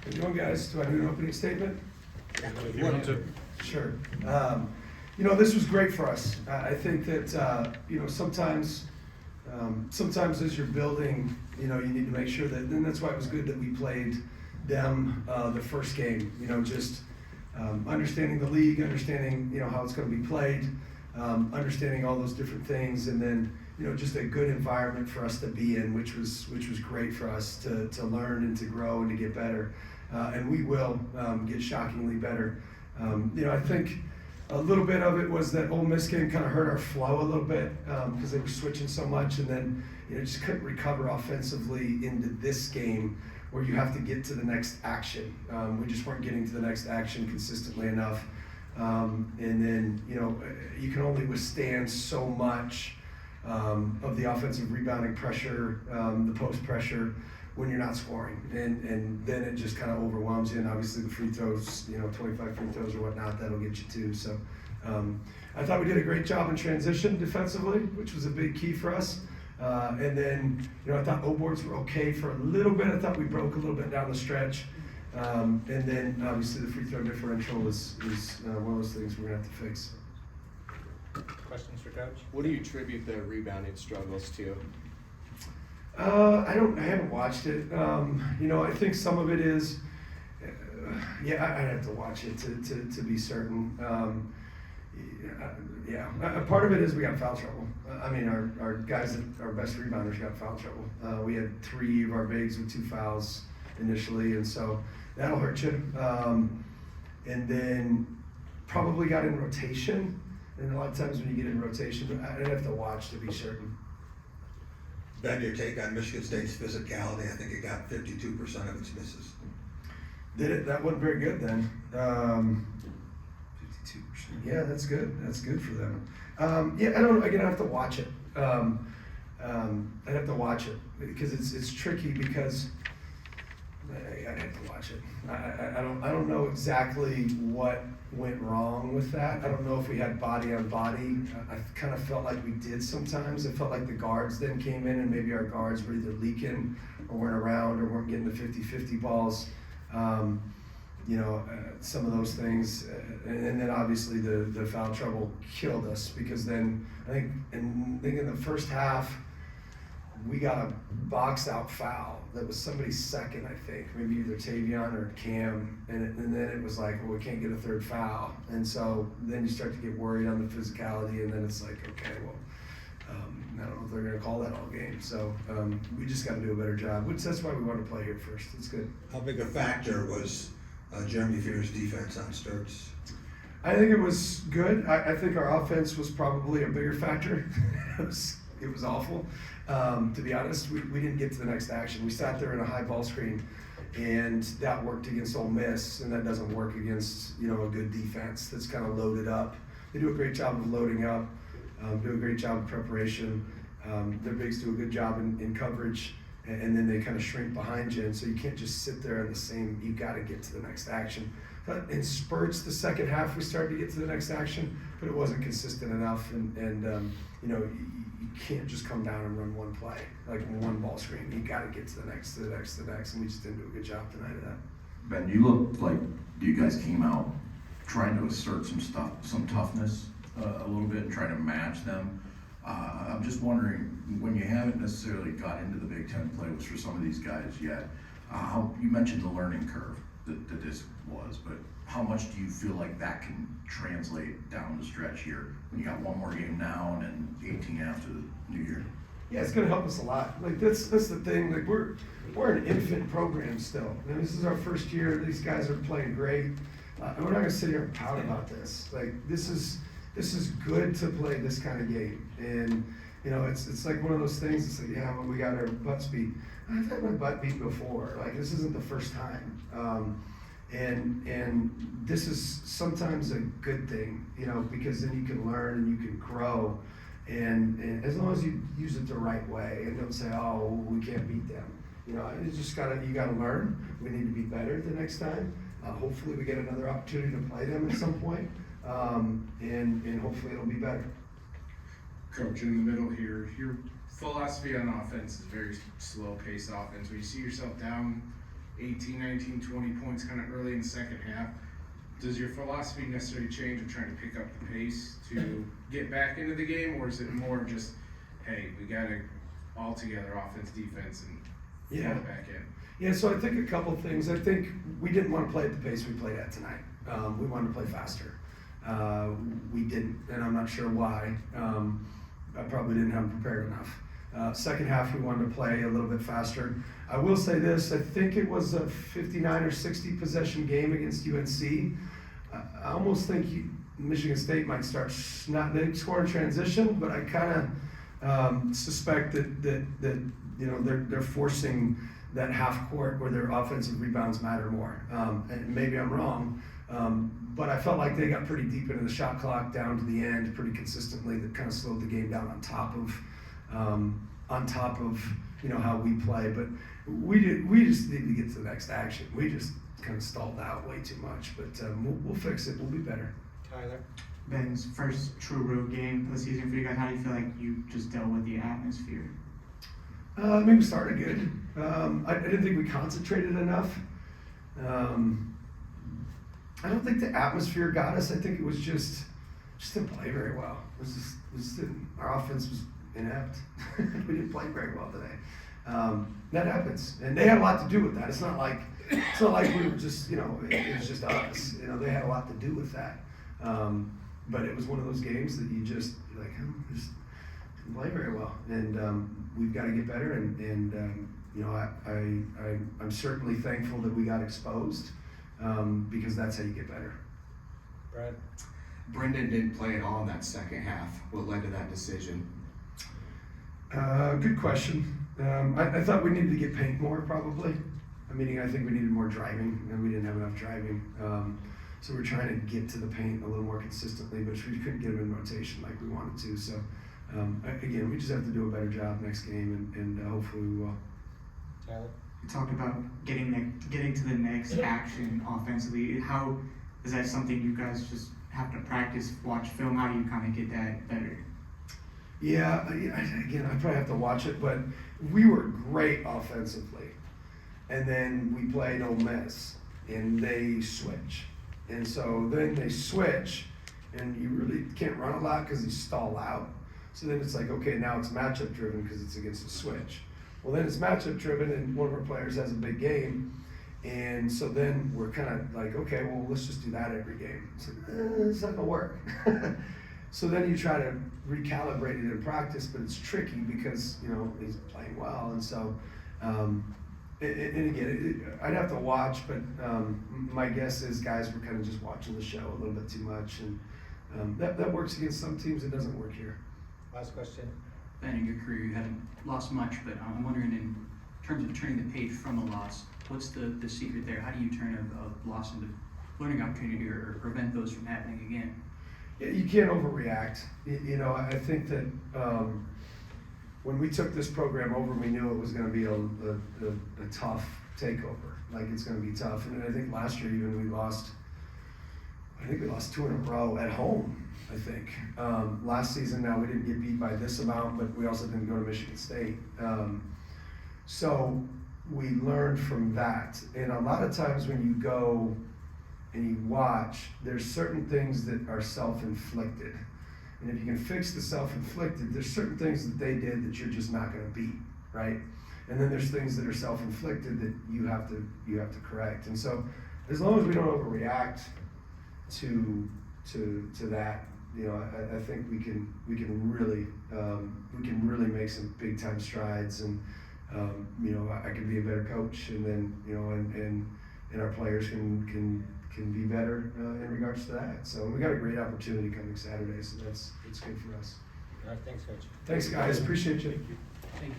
How you doing, guys? Do I do an opening statement? If you want to. Sure. This was great for us. I think that, sometimes as you're building, you need to make sure that, and that's why it was good that we played them the first game, just understanding the league, understanding, how it's going to be played, understanding all those different things, and then, just a good environment for us to be in, which was great for us to learn and to grow and to get better. And we will get shockingly better. I think a little bit of it was that Ole Miss game kind of hurt our flow a little bit because they were switching so much, and then just couldn't recover offensively into this game where you have to get to the next action. We just weren't getting to the next action consistently enough. And then, you can only withstand so much of the offensive rebounding pressure, the post pressure, when you're not scoring, and then it just kind of overwhelms you. And obviously the free throws, 25 free throws or whatnot, that'll get you too. So I thought we did a great job in transition defensively, which was a big key for us. And then, I thought O-boards were okay for a little bit. I thought we broke a little bit down the stretch. And then obviously the free throw differential is one of those things we're gonna have to fix. Questions for Coach? What do you attribute the rebounding struggles to? I haven't watched it. I think some of it is, I'd have to watch it to be certain. Part of it is we got foul trouble. Our guys, our best rebounders got foul trouble. We had 3 of our bigs with 2 fouls initially, and so that'll hurt you. And then probably got in rotation. And a lot of times when you get in rotation, I'd have to watch to be certain. Ben, your take on Michigan State's physicality? I think it got 52% of its misses. Did it? That wasn't very good then. 52%. Yeah, that's good. That's good for them. I'd have to watch it. I'd have to watch it because it's tricky because I'd have to watch it. I don't know exactly what went wrong with that. I don't know if we had body on body. I kind of felt like we did sometimes. It felt like the guards then came in and maybe our guards were either leaking or weren't around or weren't getting the 50-50 balls. Some of those things. And then obviously the foul trouble killed us because then I think in the first half, we got a boxed out foul that was somebody's second, I think, maybe either Tavion or Cam, and then it was like, well, we can't get a third foul, and so then you start to get worried on the physicality, and then it's like, okay, well, I don't know if they're going to call that all game, so we just got to do a better job, which that's why we want to play here first. It's good. How big a factor was Jeremy Fear's defense on Sturts? I think it was good. I think our offense was probably a bigger factor. It was awful. To be honest, we didn't get to the next action. We sat there in a high ball screen, and that worked against Ole Miss, and that doesn't work against a good defense that's kind of loaded up. They do a great job of loading up, do a great job of preparation. Their bigs do a good job in coverage, and then they kind of shrink behind you, and so you can't just sit there in the same. You got to get to the next action. But in spurts, the second half we started to get to the next action, but it wasn't consistent enough, and you can't just come down and run one play, like one ball screen. You got to get to the next, and we just didn't do a good job tonight of that. Ben, you looked like you guys came out trying to assert some toughness a little bit and try to match them. I'm just wondering, when you haven't necessarily got into the Big Ten play for some of these guys yet, you mentioned the learning curve that this was, but how much do you feel like that can translate down the stretch here when you got one more game now and then 18 after the new year? Yeah, it's going to help us a lot. Like that's the thing. Like we're an infant program still. This is our first year. These guys are playing great. We're not going to sit here and pout about this. Like this is good to play this kind of game. And it's like one of those things. It's like, yeah, well, we got our butts beat. I've had my butt beat before. Like this isn't the first time. And this is sometimes a good thing, because then you can learn and you can grow, and as long as you use it the right way and don't say, oh, we can't beat them. You gotta learn. We need to be better the next time. Hopefully we get another opportunity to play them at some point, and hopefully it'll be better. Coach, in the middle here, your philosophy on offense is very slow-paced offense. When you see yourself down 18, 19, 20 points kind of early in the second half. Does your philosophy necessarily change of trying to pick up the pace to get back into the game, or is it more just, hey, we got to all together offense, defense, and Yeah. throw it back in? Yeah, so I think a couple things. I think we didn't want to play at the pace we played at tonight. We wanted to play faster. We didn't, and I'm not sure why. I probably didn't have them prepared enough. Second half, we wanted to play a little bit faster. I will say this, I think it was a 59 or 60 possession game against UNC. I almost think Michigan State might start, they score in transition, but I kind of suspect that they're forcing that half court where their offensive rebounds matter more. And maybe I'm wrong, but I felt like they got pretty deep into the shot clock down to the end pretty consistently. That kind of slowed the game down on top of how we play. But we just need to get to the next action. We just kind of stalled out way too much, but we'll fix it. We'll be better. Tyler? Ben's first true road game of the season for you guys. How do you feel like you just dealt with the atmosphere? I mean, we started good. I didn't think we concentrated enough. I don't think the atmosphere got us. I think it was just didn't play very well. It just didn't. Our offense was inept. We didn't play very well today. That happens, and they had a lot to do with that. It's not like we were just it was just us. They had a lot to do with that. But it was one of those games that you just just didn't play very well, and we've got to get better. And I'm certainly thankful that we got exposed because that's how you get better. Brad? Brendan didn't play at all in that second half. What led to that decision? Good question. I thought we needed to get paint more, probably. I think we needed more driving, and we didn't have enough driving. So we're trying to get to the paint a little more consistently, but we couldn't get them in rotation like we wanted to. So again, we just have to do a better job next game, and hopefully we will. Tyler? You talked about getting to the next action offensively. How is that something you guys just have to practice, watch film? How do you kind of get that better? Yeah, again, I probably have to watch it, but we were great offensively. And then we played Ole Miss, and they switch. And so then they switch, and you really can't run a lot because you stall out. So then it's like, okay, now it's matchup driven because it's against the switch. Well, then it's matchup driven, and one of our players has a big game. And so then we're kind of like, okay, well, let's just do that every game. It's like, it's not gonna work. So then you try to recalibrate it in practice, but it's tricky because, he's playing well. And so, and again, I'd have to watch, but my guess is guys were kind of just watching the show a little bit too much. And that works against some teams, it doesn't work here. Last question. Ben, in your career, you haven't lost much, but I'm wondering in terms of turning the page from a loss, what's the secret there? How do you turn a loss into learning opportunity or prevent those from happening again? Yeah, you can't overreact. I think that when we took this program over, we knew it was going to be a tough takeover. Like, it's going to be tough. And I think last year even we lost 2 in a row at home, I think. Last season, now we didn't get beat by this amount, but we also didn't go to Michigan State. So we learned from that. And a lot of times when you go and you watch, there's certain things that are self-inflicted. And if you can fix the self-inflicted, there's certain things that they did that you're just not going to beat, right? And then there's things that are self-inflicted that you have to correct. And so as long as we don't overreact to that, I think we can really make some big time strides. And I can be a better coach, and then and our players can be better in regards to that. So we got a great opportunity coming Saturday, so it's good for us. All right, thanks, Coach. Thanks, guys. Appreciate you. Thank you.